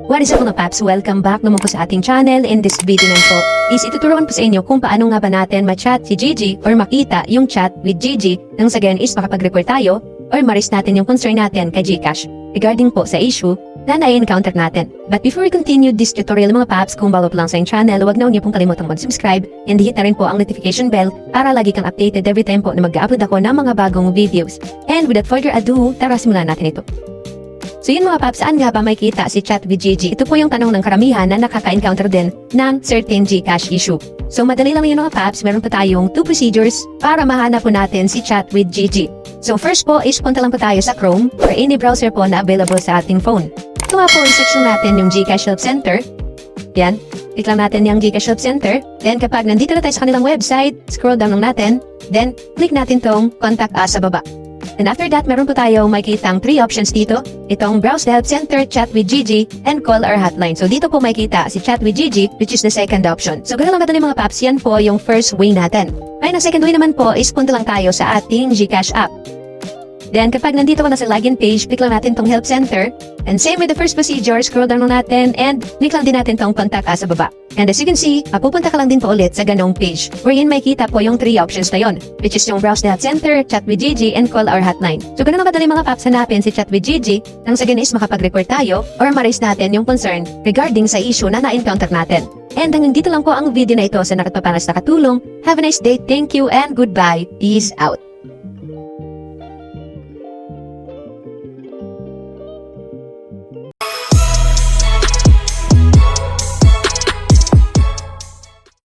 What is up mga paps? Welcome back naman po sa ating channel. In this video na po is ituturuan po sa inyo kung paano nga ba natin ma-chat si Gigi or makita yung chat with Gigi nang sa ganun is makapag-report tayo or ma-raise natin yung concern natin kay GCash regarding po sa issue na na-encounter natin. But before we continue this tutorial mga paps, kung bago po lang sa yung channel, huwag na niyo pong kalimutang mag-subscribe and hit na rin po ang notification bell para lagi kang updated every time po na mag-upload ako ng mga bagong videos. And without further ado, tara simulan natin ito. So yun mga paps, saan nga ba may kita si chat with Gigi? Ito po yung tanong ng karamihan na nakaka-encounter din ng certain GCash issue. So madali lang yun mga paps, meron pa tayong 2 procedures para mahanap po natin si chat with Gigi. So first po is punta lang po tayo sa Chrome or any browser po na available sa ating phone. Ito nga po, i-search natin yung GCash Help Center. Yan, click lang natin yung GCash Help Center. Then kapag nandito na tayo sa kanilang website, scroll down lang natin. Then click natin tong Contact Us sa baba. And after that, meron po tayo makikitang 3 options dito. Itong Browse the Help Center, Chat with Gigi, and Call our hotline. So dito po makikita si Chat with Gigi, which is the second option. So ganun lang kadali mga paps, yan po yung first way natin. Ngayon, ang second way naman po is punta lang tayo sa ating GCash app. Then kapag nandito ka na sa login page, click lang natin tong Help Center. And same with the first procedure, scroll down lang natin and click lang din natin tong Contact Us sa baba. And as you can see, mapupunta ka lang din po ulit sa ganong page wherein may kita po yung 3 options na yon, which is yung Browse the Help Center, Chat with Gigi, and Call our hotline. So ganun lang kadali mga paps, hanapin si Chat with Gigi nang sa ganun is makapag-report tayo or ma-raise natin yung concern regarding sa issue na na-encounter natin. And hanggang dito lang po ang video na ito. Sa nakatpapanas nakatulong. Have a nice day, thank you, and goodbye. Peace out.